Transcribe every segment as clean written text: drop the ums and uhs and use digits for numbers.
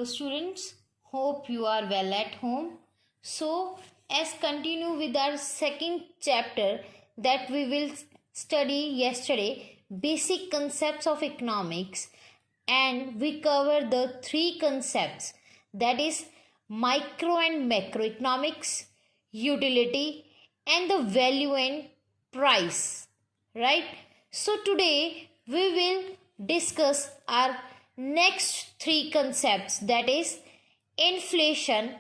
Students, hope you are well at home. So, as continue with our second chapter that we will study yesterday, basic concepts of economics, and we cover the three concepts, that is micro and macroeconomics, utility, and the value and price, right? So today we will discuss our next three concepts, that is inflation,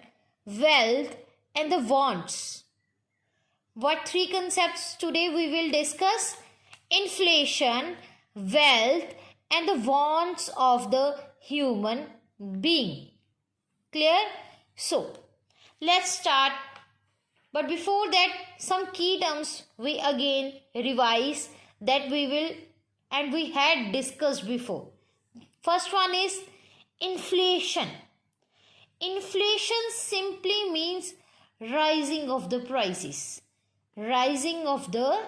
wealth, and the wants. What three concepts today we will discuss? Inflation, wealth, and the wants of the human being. Clear? So let's start. But before that, some key terms we again revise that we will and we had discussed before. First one is inflation. Inflation simply means rising of the prices. Rising of the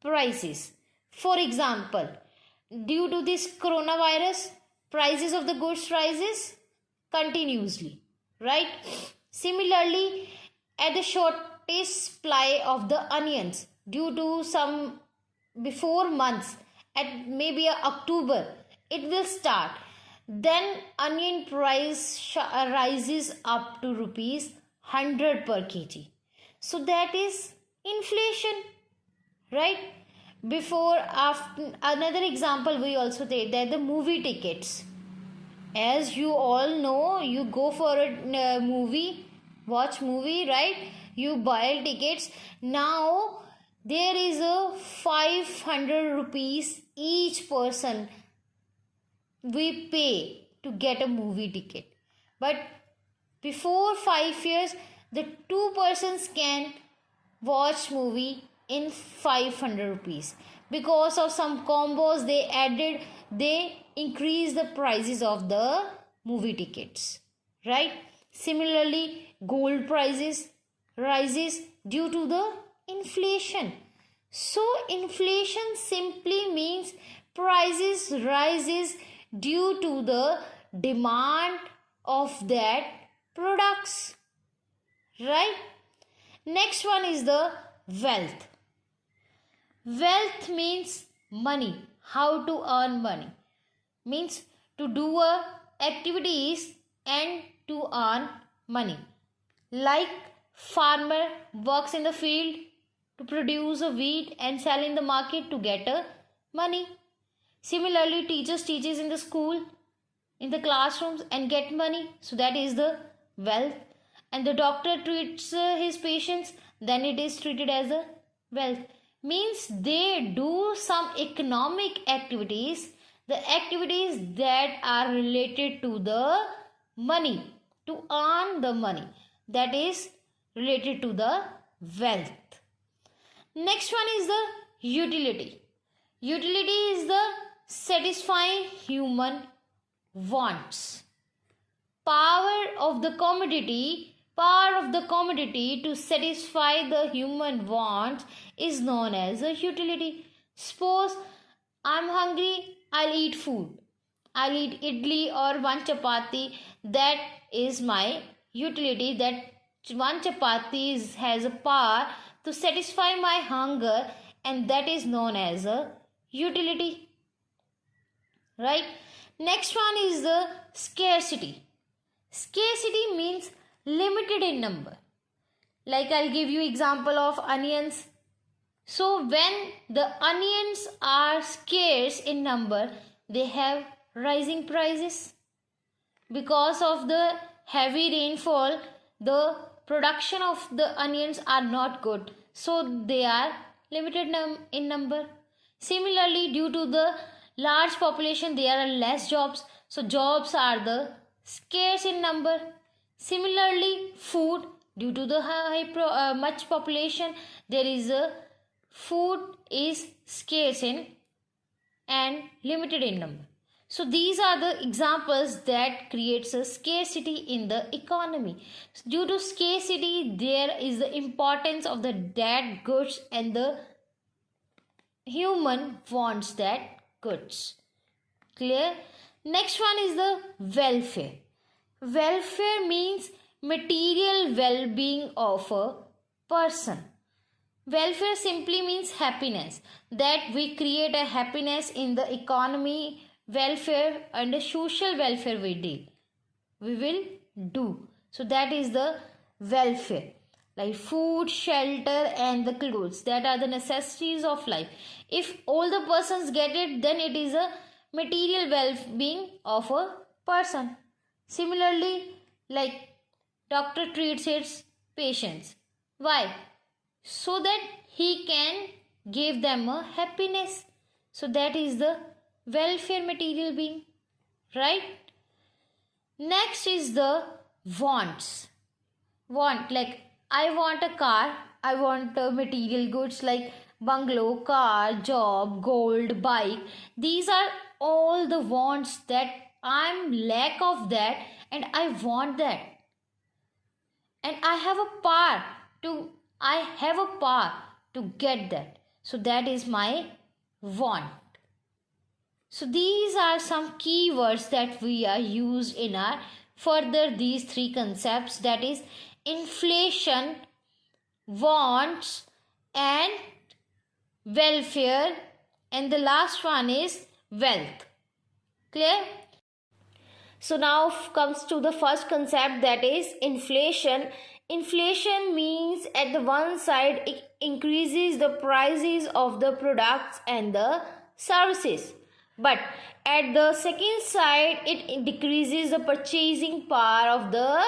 prices. For example, due to this coronavirus, prices of the goods rises continuously, right? Similarly, at the shortage supply of the onions due to some before months, at maybe October, it will start. Then onion price rises up to rupees 100 per kg. So that is inflation, right? Before, after, another example we also take that the movie tickets. As you all know, you go for a movie, watch movie, right? You buy tickets. Now there is a 500 rupees each person we pay to get a movie ticket. But before 5 years, the two persons can watch movie in 500 rupees. Because of some combos they added, they increase the prices of the movie tickets, right? Similarly, gold prices rises due to the inflation. So inflation simply means prices rises due to the demand of that products, right? Next one is the wealth. Wealth means money, how to earn money, means to do activities and to earn money. Like farmer works in the field to produce a wheat and sell in the market to get money. Similarly, teachers teaches in the school, in the classrooms and get money. So that is the wealth. And the doctor treats his patients, then it is treated as a wealth. Means they do some economic activities, the activities that are related to the money, to earn the money, that is related to the wealth. Next one is the utility. Utility is the satisfying human wants. Power of the commodity to satisfy the human wants is known as a utility. Suppose I'm hungry, I'll eat food. I'll eat idli or one chapati. That is my utility. That one chapati has a power to satisfy my hunger, and that is known as a utility, right? Next one is the scarcity. Scarcity means limited in number. Like I'll give you example of onions. So when the onions are scarce in number, they have rising prices. Because of the heavy rainfall, the production of the onions are not good. So they are limited in number. Similarly, due to the large population, there are less jobs. So jobs are the scarce in number. Similarly, food, due to the much population, there is a food is scarce in and limited in number. So these are the examples that creates a scarcity in the economy. Due to scarcity, there is the importance of the that goods and the human wants that goods. Clear? Next one is the welfare. Welfare means material well-being of a person. Welfare simply means happiness, that we create a happiness in the economy, welfare and the social welfare we will do. So that is the welfare. Like food, shelter and the clothes, that are the necessities of life. If all the persons get it, then it is a material well-being of a person. Similarly, like doctor treats its patients. Why? So that he can give them a happiness. So that is the welfare material being, right? Next is the wants. Want, like I want a car, I want material goods like bungalow, car, job, gold, bike. These are all the wants that I'm lack of that and I want that. And I have a power to get that. So that is my want. So these are some keywords that we are used in our further these three concepts, that is inflation, wants and welfare, and the last one is wealth. Clear? So now comes to the first concept, that is inflation. Inflation means at the one side it increases the prices of the products and the services. But at the second side it decreases the purchasing power of the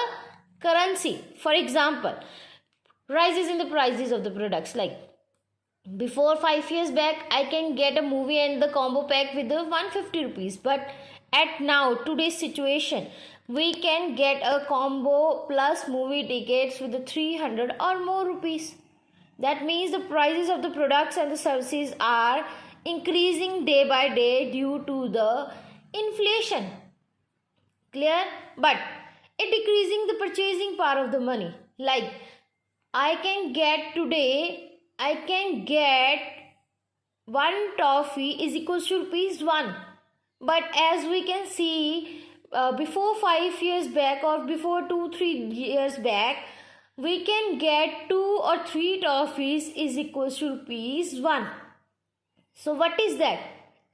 currency. For example, rises in the prices of the products, like before 5 years back I can get a movie and the combo pack with the 150 rupees, but at now today's situation we can get a combo plus movie tickets with the 300 or more rupees. That means the prices of the products and the services are increasing day by day due to the inflation. Clear? But it decreasing the purchasing power of the money. Like I can get one toffee is equals to rupees 1. But as we can see, before 5 years back or before 2-3 years back, we can get 2 or 3 toffees is equals to rupees 1. So what is that?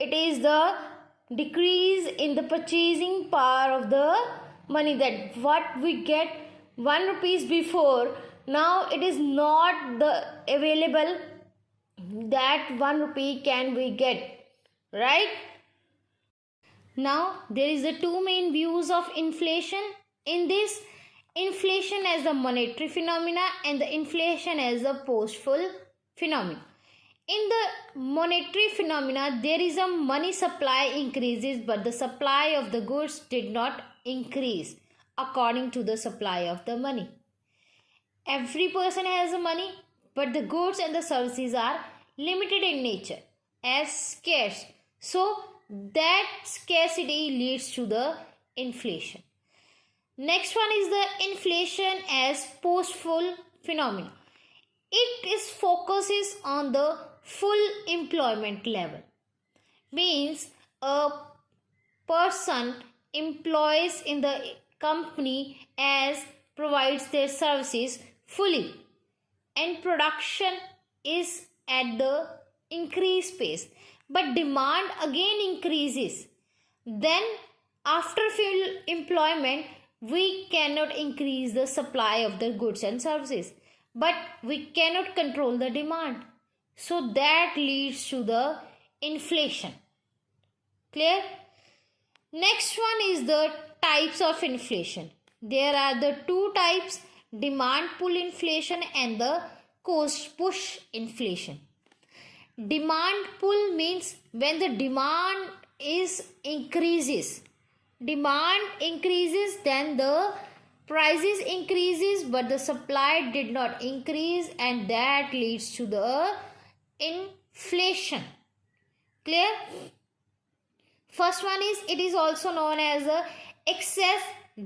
It is the decrease in the purchasing power of the money, that what we get 1 rupees before, now it is not the available that 1 rupee can we get, right? Now there is the two main views of inflation in this: inflation as a monetary phenomena and the inflation as a postful phenomena. In the monetary phenomena, there is a money supply increases, but the supply of the goods did not increase according to the supply of the money. Every person has money, but the goods and the services are limited in nature as scarce. So that scarcity leads to the inflation. Next one is the inflation as postful phenomena. It focuses on the full employment level. Means a person employs in the company as provides their services fully, and production is at the increased pace, but demand again increases. Then after full employment we cannot increase the supply of the goods and services, but we cannot control the demand. So that leads to the inflation. Clear? Next one is the types of inflation. There are the two types: demand pull inflation and the cost push inflation. Demand pull means when the demand increases, then the prices increases, but the supply did not increase, and that leads to the inflation. Clear? First one is, it is also known as a excess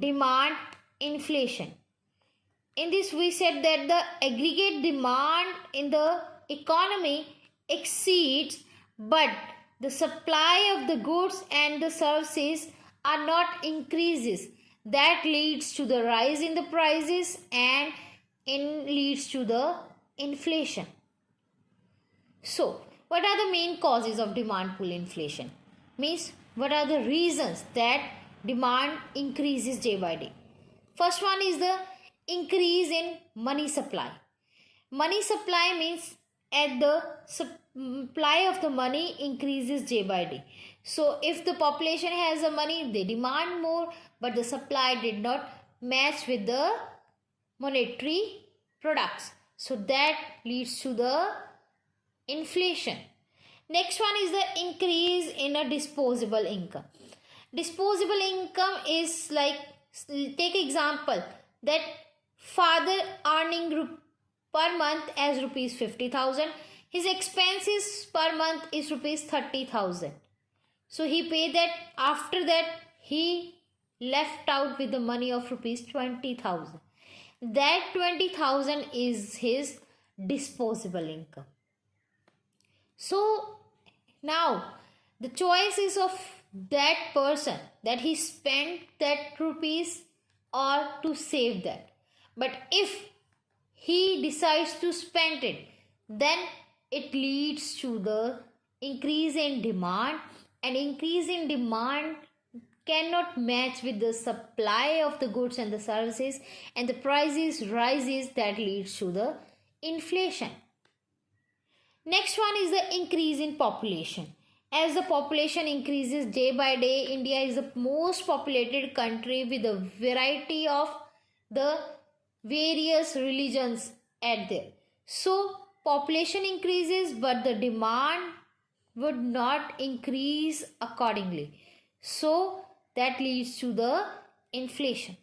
demand inflation. In this we said that the aggregate demand in the economy exceeds, but the supply of the goods and the services are not increases. That leads to the rise in the prices and leads to the inflation. So, what are the main causes of demand pull inflation? Means, what are the reasons that demand increases day by day? First one is the increase in money supply. Money supply means at the supply of the money increases day by day. So if the population has the money, they demand more, but the supply did not match with the monetary products. So that leads to the inflation. Next one is the increase in a disposable income. Disposable income is like, take example that father earning per month as rupees 50,000, his expenses per month is rupees 30,000. So he paid that. After that he left out with the money of rupees 20,000. That 20,000 is his disposable income. So now the choice is of that person that he spent that rupees or to save that. But if he decides to spend it, then it leads to the increase in demand, and increase in demand cannot match with the supply of the goods and the services, and the prices rises. That leads to the inflation. Next one is the increase in population. As the population increases day by day, India is the most populated country with a variety of the various religions at there. So population increases, but the demand would not increase accordingly. So that leads to the inflation.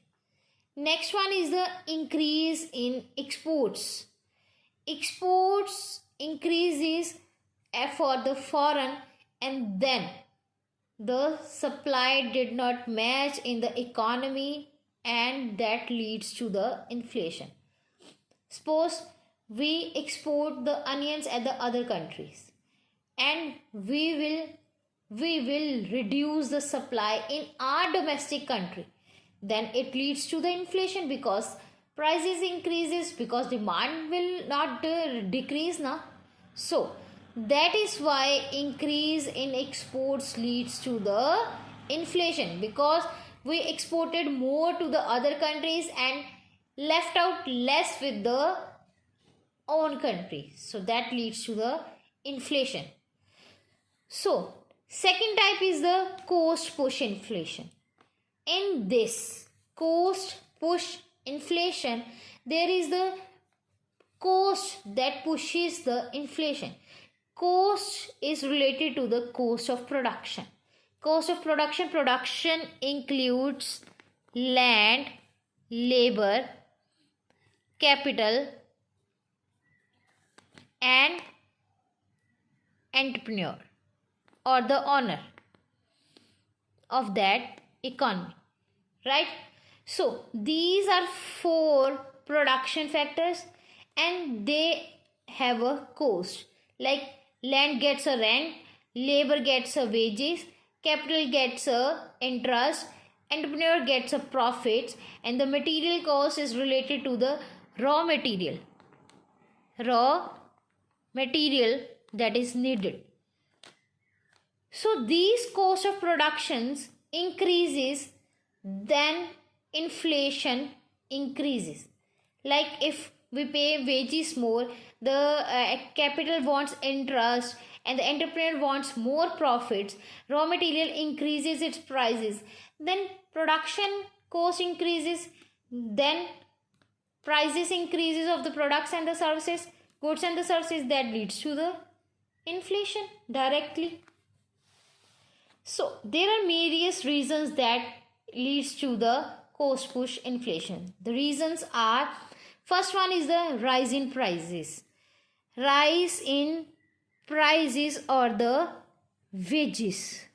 Next one is the increase in exports. Exports increases for the foreign, and then the supply did not match in the economy, and that leads to the inflation. Suppose we export the onions at the other countries, and we will reduce the supply in our domestic country, then it leads to the inflation, because prices increases, because demand will not decrease now. So that is why increase in exports leads to the inflation, because we exported more to the other countries and left out less with the own country. So that leads to the inflation. So second type is the cost push inflation. In this cost push inflation, there is the cost that pushes the inflation. Cost is related to the cost of production. Cost of production. Production includes land, labor, capital, and entrepreneur or the owner of that economy, right? So these are 4 production factors, and they have a cost. Like land gets a rent, labor gets a wages, capital gets a interest, entrepreneur gets a profits, and the material cost is related to the raw material that is needed. So these cost of productions increases, then inflation increases. Like if we pay wages more, the capital wants interest, and the entrepreneur wants more profits, raw material increases its prices, then production cost increases, then prices increases of the products and the services, goods and the services, that leads to the inflation directly. So there are various reasons that leads to the cost push inflation. The reasons are, first one is the rise in prices. Rise in prices or the wages.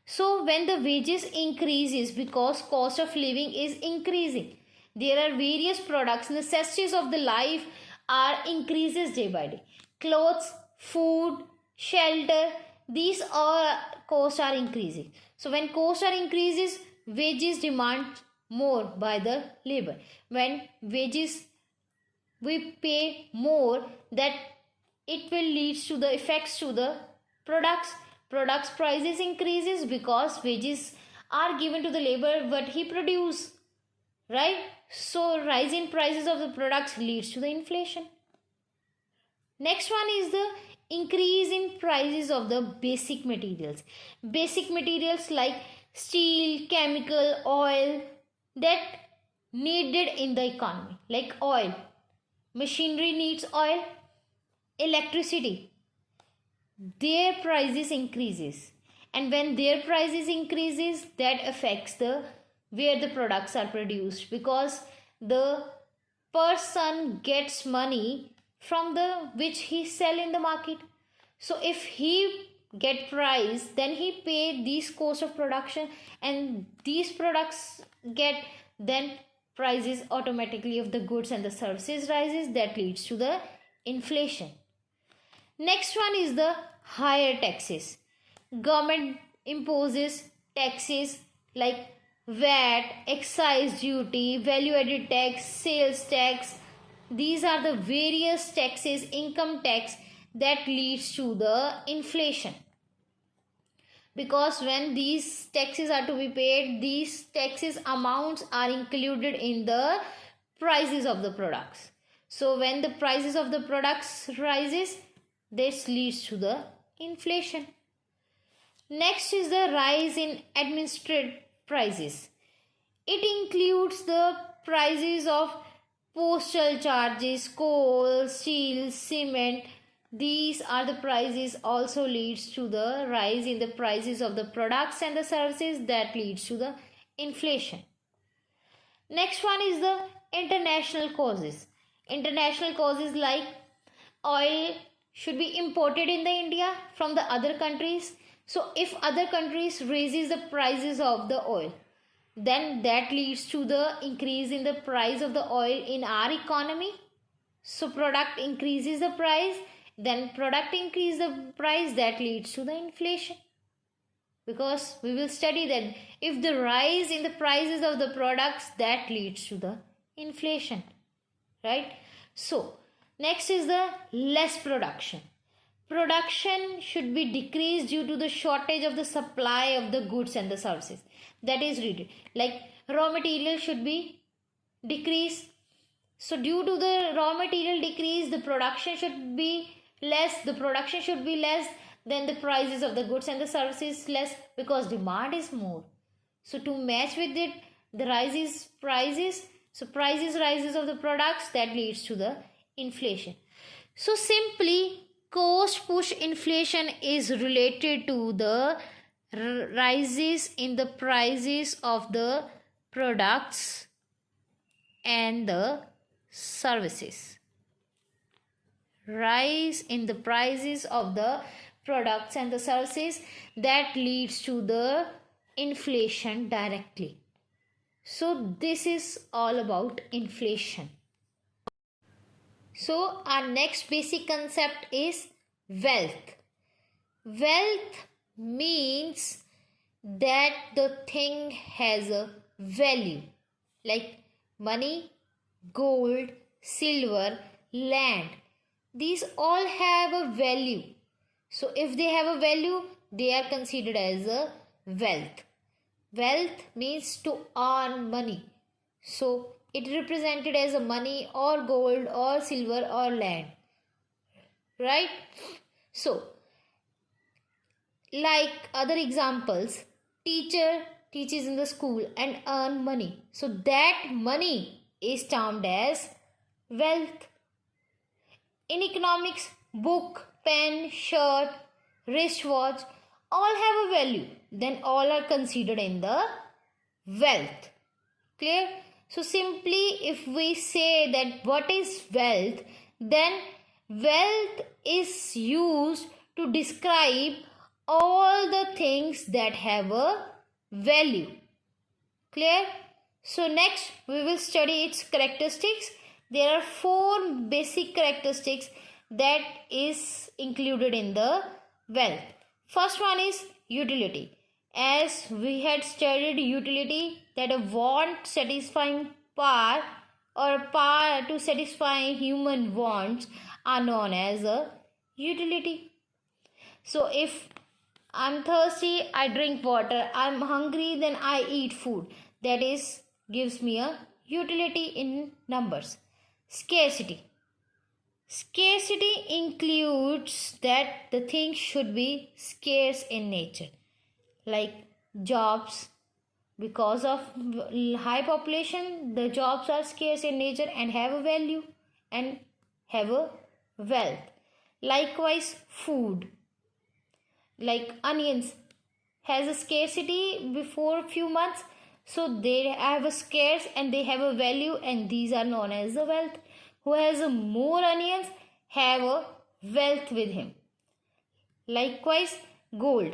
So when the wages increases, because cost of living is increasing, there are various products, necessities of the life are increases day by day. Clothes, food, shelter, these all costs are increasing. So when costs are increases, wages demand more by the labor. When wages we pay more, that it will lead to the effects to the products prices increases because wages are given to the labor what he produce, right? So rise in prices of the products leads to the inflation. Next one is the increase in prices of the basic materials. Basic materials like steel, chemical, oil that needed in the economy, like oil. Machinery needs oil, electricity. Their prices increases, and when their prices increases, that affects the where the products are produced, because the person gets money from the which he sell in the market. So if he get price, then he pay these cost of production, and these products get, then prices automatically of the goods and the services rises, that leads to the inflation. Next one is the higher taxes. Government imposes taxes like VAT, excise duty, value added tax, sales tax. These are the various taxes, income tax, that leads to the inflation. Because when these taxes are to be paid, these taxes amounts are included in the prices of the products. So when the prices of the products rises, this leads to the inflation. Next is the rise in administrative prices. It includes the prices of postal charges, coal, steel, cement. These are the prices also leads to the rise in the prices of the products and the services, that leads to the inflation. Next one is the international causes. International causes like oil should be imported in the India from the other countries. So if other countries raises the prices of the oil, then that leads to the increase in the price of the oil in our economy. So product increases the price, then product increase the price, that leads to the inflation. Because we will study that if the rise in the prices of the products, that leads to the inflation, right? So next is the less production. Production should be decreased due to the shortage of the supply of the goods and the services. That is read like raw material should be decreased. So due to the raw material decrease, the production should be less. The production should be less, then the prices of the goods and the services less, because demand is more. So to match with it, the rises prices. So prices rises of the products, that leads to the inflation. So simply, cost push inflation is related to the rises in the prices of the products and the services. Rise in the prices of the products and the services, that leads to the inflation directly. So this is all about inflation. So our next basic concept is wealth. Wealth means that the thing has a value, like money, gold, silver, land. These all have a value. So if they have a value, they are considered as a wealth. Wealth means to earn money. So it represented as a money or gold or silver or land, right? So like other examples, teacher teaches in the school and earn money, so that money is termed as wealth. In economics, book, pen, shirt, wristwatch all have a value, then all are considered in the wealth. Clear? So simply if we say that what is wealth, then wealth is used to describe all the things that have a value. Clear? So next we will study its characteristics. There are 4 basic characteristics that is included in the wealth. First one is utility. As we had studied utility, that a want satisfying power or power to satisfy human wants are known as a utility. So if I'm thirsty, I drink water. I'm hungry, then I eat food. That is gives me a utility in numbers. Scarcity. Scarcity includes that the thing should be scarce in nature, like jobs. Because of high population, the jobs are scarce in nature and have a value and have a wealth. Likewise, food, like onions, has a scarcity before few months, so they have a scarce and they have a value, and these are known as the wealth. Who has a more onions have a wealth with him. Likewise, gold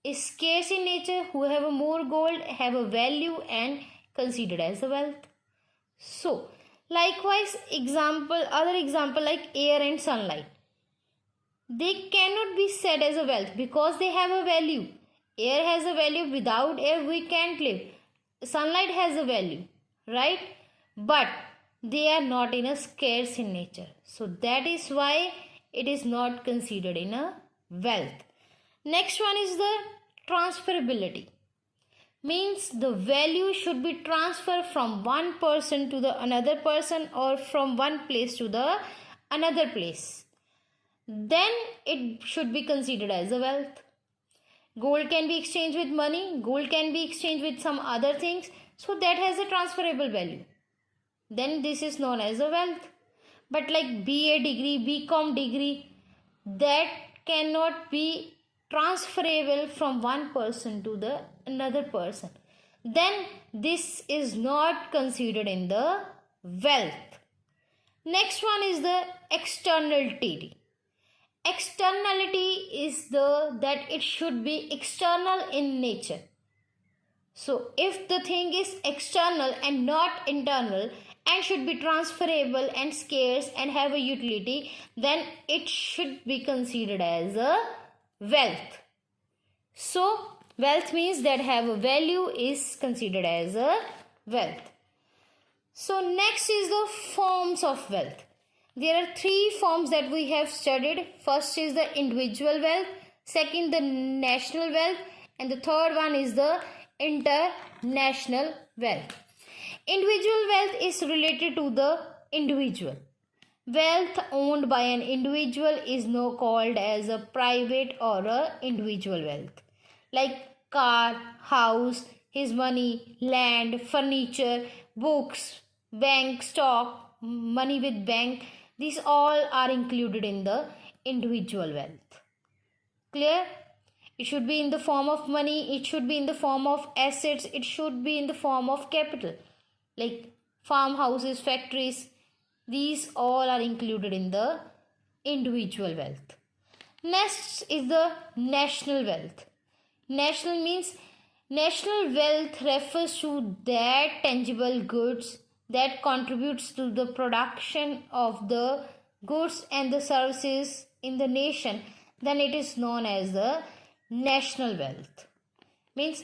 is scarce in nature. Who have a more gold have a value and considered as a wealth. So likewise, other example like air and sunlight, they cannot be said as a wealth because they have a value. Air has a value. Without air we can't live. Sunlight has a value, right? But they are not in a scarce in nature, so that is why it is not considered in a wealth. Next one is the transferability. Means the value should be transferred from one person to the another person or from one place to the another place. Then it should be considered as a wealth. Gold can be exchanged with money. Gold can be exchanged with some other things. So that has a transferable value. Then this is known as a wealth. But like BA degree, BCom degree, that cannot be transferable from one person to the another person. Then this is not considered in the wealth. Next one is the externality. Externality is that it should be external in nature. So if the thing is external and not internal and should be transferable and scarce and have a utility, then it should be considered as a wealth. So wealth means that have a value is considered as a wealth. So next is the forms of wealth. There are three forms that we have studied. First is the individual wealth, second the national wealth, and the third one is the international wealth. Individual wealth is related to the individual. Wealth owned by an individual is now called as a private or a individual wealth. Like car, house, his money, land, furniture, books, bank, stock, money with bank. These all are included in the individual wealth. Clear? It should be in the form of money. It should be in the form of assets. It should be in the form of capital. Like farmhouses, factories. These all are included in the individual wealth. Next is the national wealth. National means national wealth refers to that tangible goods that contributes to the production of the goods and the services in the nation. Then it is known as the national wealth. Means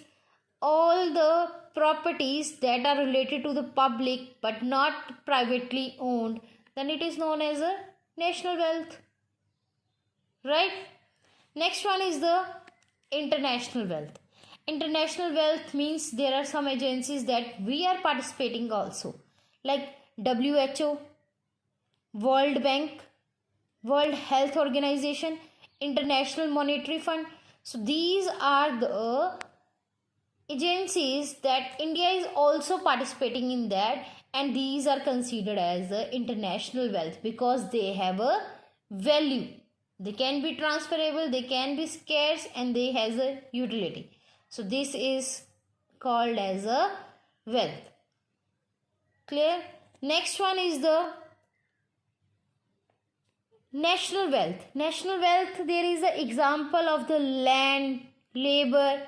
all the properties that are related to the public but not privately owned, then it is known as a national wealth. Right? Next one is the international wealth. International wealth means there are some agencies that we are participating also, like WHO, World Bank, World Health Organization, International Monetary Fund. So these are the agencies that India is also participating in that, and these are considered as the international wealth because they have a value. They can be transferable, they can be scarce, and they has a utility. So this is called as a wealth. Clear? Next one is the national wealth. National wealth, there is an example of the land, labor,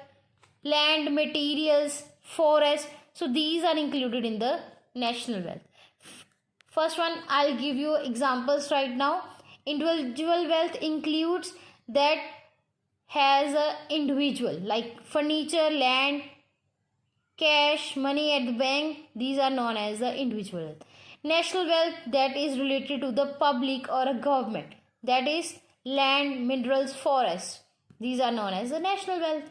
land, materials, forest. So these are included in the national wealth. First one, I'll give you examples right now. Individual wealth includes that has a individual, like furniture, land, cash, money at the bank. These are known as the individual wealth. National wealth, that is related to the public or a government, that is land, minerals, forests. These are known as the national wealth.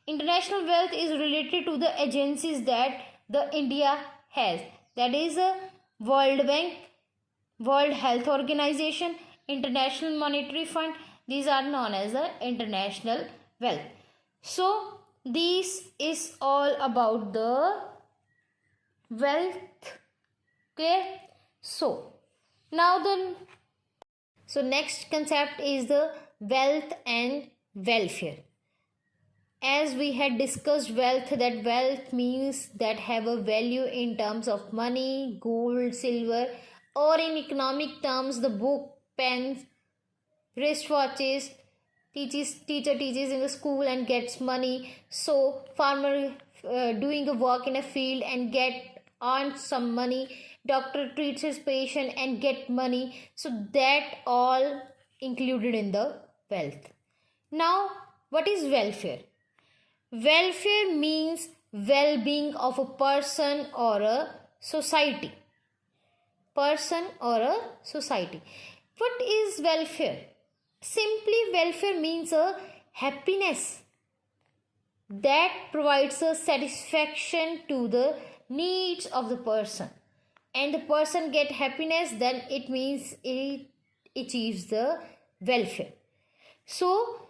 International wealth is related to the agencies that the India has, that is a World Bank, World Health Organization, International Monetary Fund. These are known as the international wealth. So this is all about the wealth. Clear? So now next concept is the wealth and welfare. As we had discussed wealth, that wealth means that have a value in terms of money, gold, silver, or in economic terms the book, pens, wristwatches. Teacher teaches in the school and gets money. So farmer doing a work in a field and earns some money. Doctor treats his patient and get money. So that all included in the wealth. Now what is welfare? Welfare means well-being of a person or a society. Person or a society. What is welfare? Simply, welfare means a happiness that provides a satisfaction to the needs of the person, and the person get happiness, then it means it achieves the welfare. So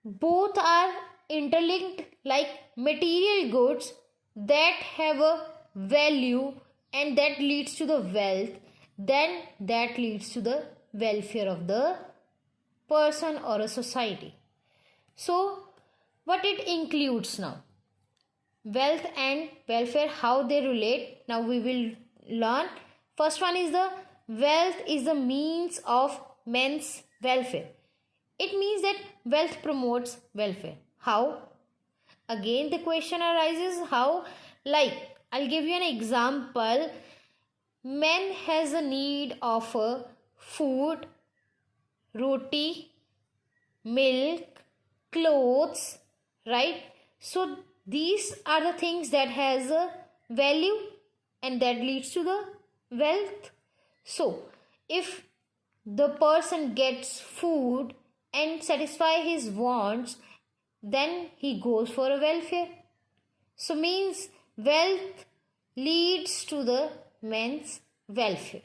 both are interlinked, like material goods that have a value and that leads to the wealth, then that leads to the welfare of the person or a society. So what it includes now? Wealth and welfare, how they relate. Now we will learn. First one is the wealth is the means of men's welfare. It means that wealth promotes welfare. How? Again the question arises, how? Like, I'll give you an example. Man has a need of food, roti, milk, clothes, right? So these are the things that has a value and that leads to the wealth. So if the person gets food and satisfy his wants, then he goes for a welfare. So means wealth leads to the men's welfare.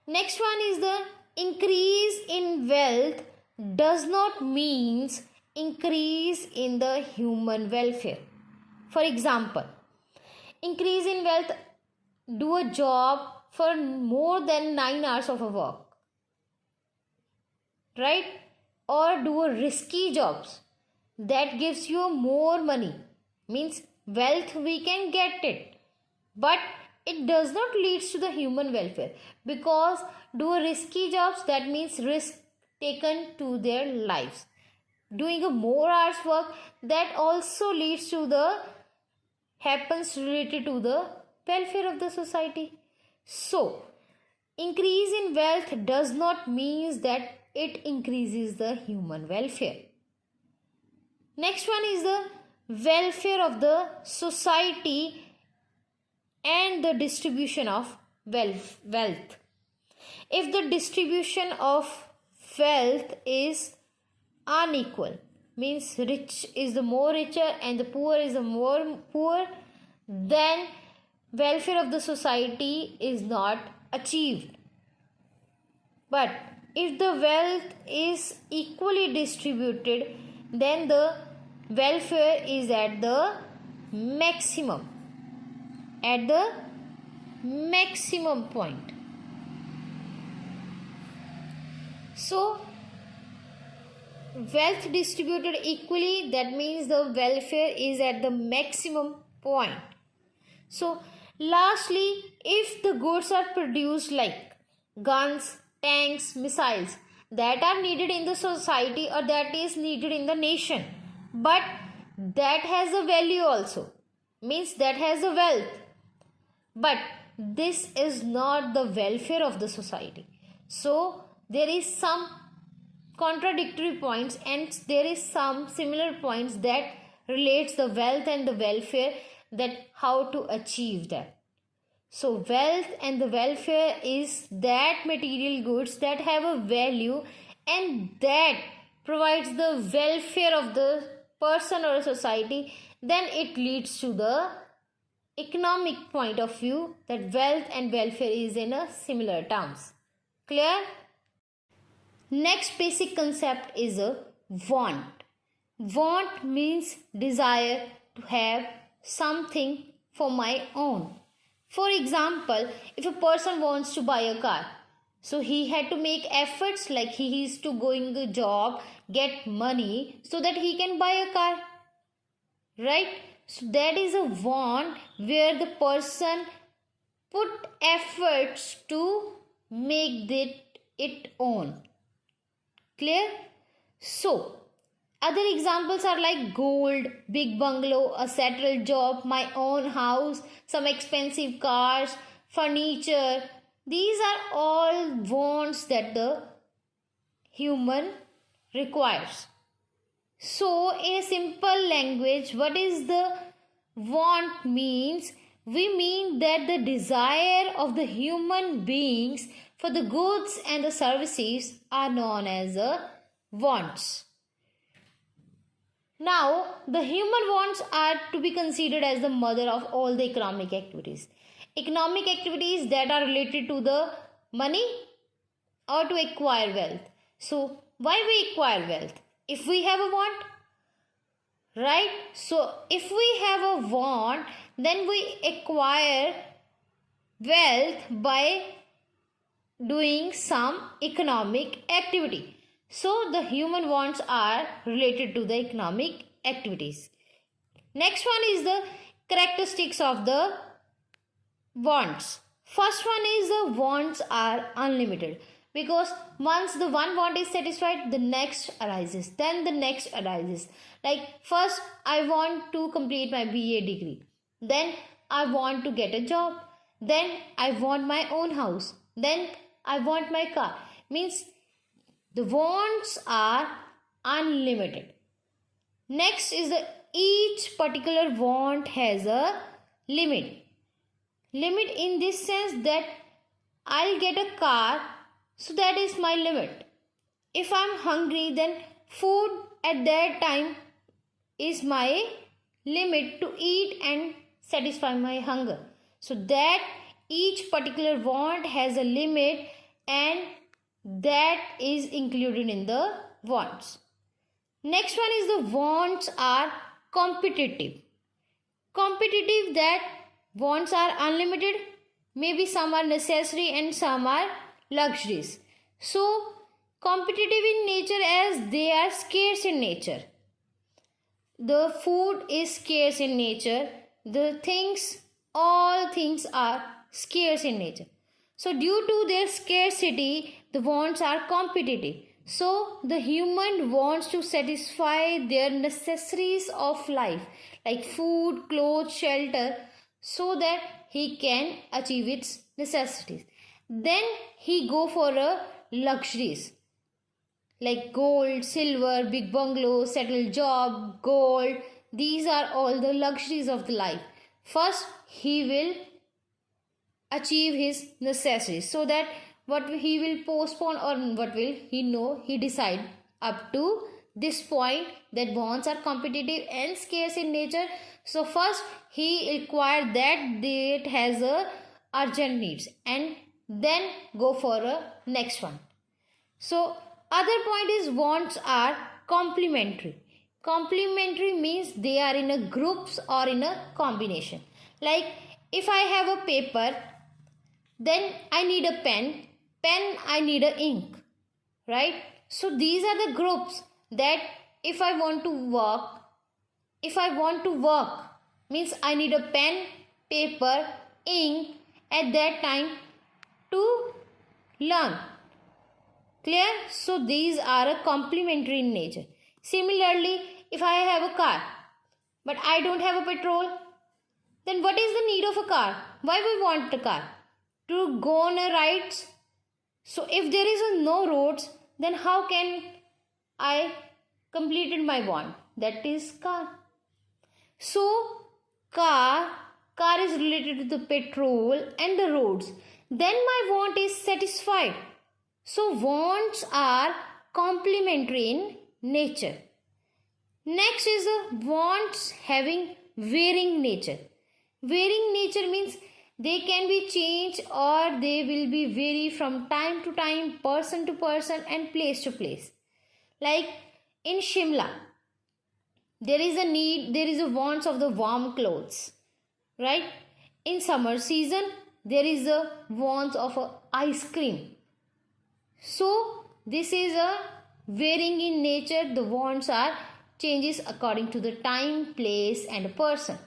Next one is the increase in wealth does not means increase in the human welfare. For example, increase in wealth, do a job for more than 9 hours of a work, right? Or do a risky jobs that gives you more money. Means wealth we can get it, but it does not lead to the human welfare, because do a risky jobs, that means risk taken to their lives. Doing a more hours work, that also leads to the happens related to the welfare of the society. So increase in wealth does not mean that it increases the human welfare. Next one is the welfare of the society and the distribution of wealth. If the distribution of wealth is unequal, means rich is the more richer and the poor is the more poor, then welfare of the society is not achieved. But if the wealth is equally distributed, then the welfare is at the maximum, point. So wealth distributed equally, that means the welfare is at the maximum point. So lastly, if the goods are produced like guns, tanks, missiles that are needed in the society or that is needed in the nation, but that has a value also, means that has a wealth, but this is not the welfare of the society. So there is some contradictory points, and there is some similar points that relates the wealth and the welfare, that how to achieve that. So wealth and the welfare is that material goods that have a value and that provides the welfare of the person or society. Then it leads to the economic point of view, that wealth and welfare is in a similar terms. Clear? Next basic concept is a want. Want means desire to have something for my own. For example, if a person wants to buy a car, so he had to make efforts, like he is to going a job, get money so that he can buy a car. Right? So that is a want where the person put efforts to make it own. Clear? So other examples are like gold, big bungalow, a settled job, my own house, some expensive cars, furniture. These are all wants that the human requires. So in a simple language, what is the want means? We mean that the desire of the human beings for the goods and the services are known as wants. Now, the human wants are to be considered as the mother of all the economic activities. Economic activities that are related to the money or to acquire wealth. So, why we acquire wealth? If we have a want, right? So, if we have a want, then we acquire wealth by doing some economic activity. So the human wants are related to the economic activities. Next one is the characteristics of the wants. First one is the wants are unlimited, because once the one want is satisfied, the next arises, then the next arises. Like first I want to complete my BA degree, then I want to get a job, then I want my own house, then I want my car. Means the wants are unlimited. Next is the each particular want has a limit. Limit in this sense that I'll get a car, so that is my limit. If I'm hungry, then food at that time is my limit to eat and satisfy my hunger. So that each particular want has a limit, and that is included in the wants. Next one is the wants are competitive. Competitive, that wants are unlimited, maybe some are necessary and some are luxuries. So competitive in nature as they are scarce in nature. The food is scarce in nature, all things are scarce in nature. So due to their scarcity, the wants are competitive. So the human wants to satisfy their necessities of life, like food, clothes, shelter, so that he can achieve its necessities. Then he go for a luxuries like gold, silver, big bungalow, settled job, gold. These are all the luxuries of the life. First he will achieve his necessities, so that what he will postpone or what will he decide up to this point, that wants are competitive and scarce in nature. So first he require that it has a urgent needs, and then go for a next one. So other point is wants are complementary. Complementary means they are in a groups or in a combination. Like if I have a paper, then I need a pen, I need a ink, right? So these are the groups that if I want to work means I need a pen, paper, ink at that time to learn. Clear? So these are a complementary in nature. Similarly, if I have a car but I don't have a petrol, then what is the need of a car? Why we want a car? To go on a rides. So if there is no roads, then how can I completed my want, that is car. So car is related to the petrol and the roads. Then my want is satisfied. So wants are complementary in nature. Next is the wants having varying nature. Varying nature means they can be changed or they will be vary from time to time, person to person and place to place. Like in Shimla, there is a wants of the warm clothes, right? In summer season, there is a wants of a ice cream. So this is a varying in nature. The wants are changes according to the time, place and a person.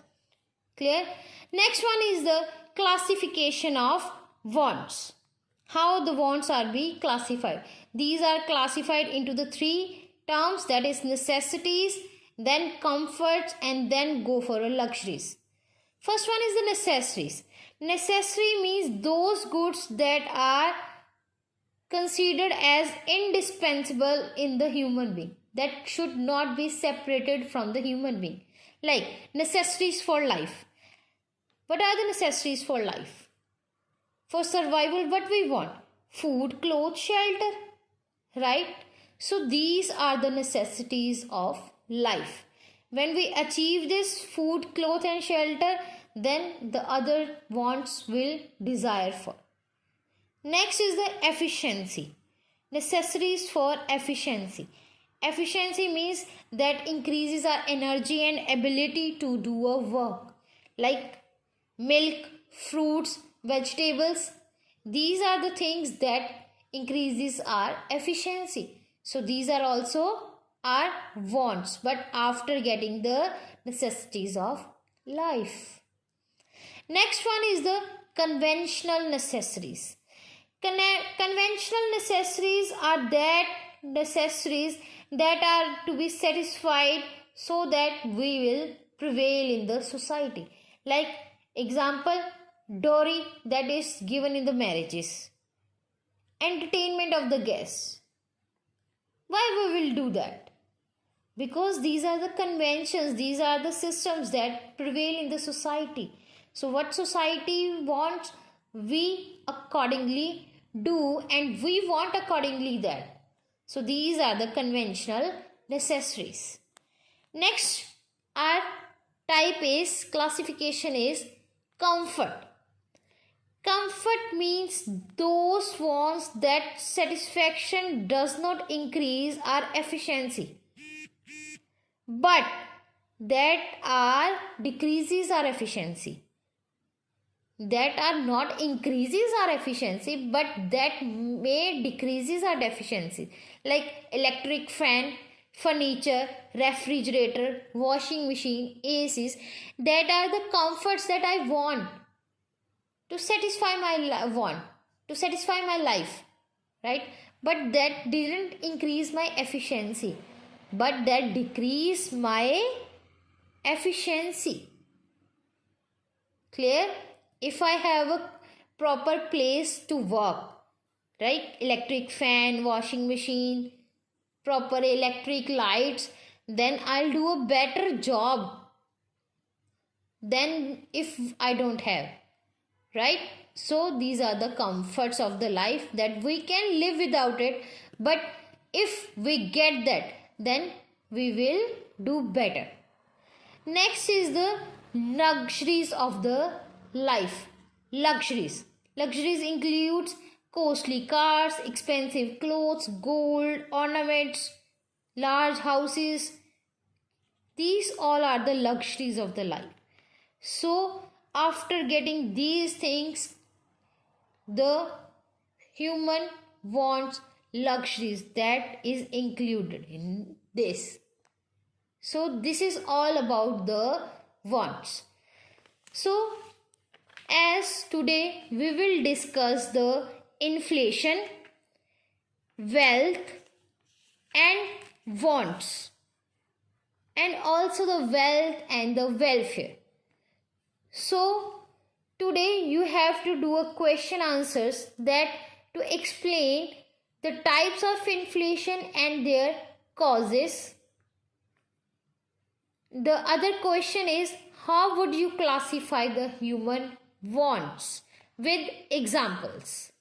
Clear? Next one is the classification of wants. How the wants are be classified? These are classified into the three terms, that is necessities, then comforts and then go for a luxuries. First one is the necessaries. Necessary means those goods that are considered as indispensable in the human being, that should not be separated from the human being. Like necessities for life. What are the necessities for life? For survival, what we want? Food, clothes, shelter. Right? So these are the necessities of life. When we achieve this food, clothes and shelter, then the other wants will desire for. Next is the efficiency. Necessities for efficiency. Efficiency means that increases our energy and ability to do a work. Like milk, fruits, vegetables. These are the things that increases our efficiency. So these are also our wants, but after getting the necessities of life. Next one is the conventional necessities. Conventional necessities are that necessities that are to be satisfied so that we will prevail in the society. Like example, dowry that is given in the marriages, entertainment of the guests. Why we will do that? Because these are the conventions, these are the systems that prevail in the society. So what society wants, we accordingly do, and we want accordingly that. So these are the conventional necessaries. Next, our type is classification is comfort. Comfort means those wants that satisfaction does not increase our efficiency, but that are decreases our efficiency. That are not increases our efficiency, but that may decreases our efficiency. Like electric fan, furniture, refrigerator, washing machine, ACs. That are the comforts that I want to satisfy my want, to satisfy my life, right? But that didn't increase my efficiency, but that decreased my efficiency. Clear? If I have a proper place to work, right? Electric fan, washing machine, proper electric lights, then I'll do a better job than if I don't have, right? So these are the comforts of the life that we can live without it, but if we get that, then we will do better. Next is the luxuries of the life. Luxuries includes costly cars, expensive clothes, gold, ornaments, large houses. These all are the luxuries of the life. So after getting these things, the human wants luxuries, that is included in this. So this is all about the wants. So as today we will discuss the inflation, wealth and wants, and also the wealth and the welfare. So today you have to do a question answers that to explain the types of inflation and their causes. The other question is, how would you classify the human wants? With examples.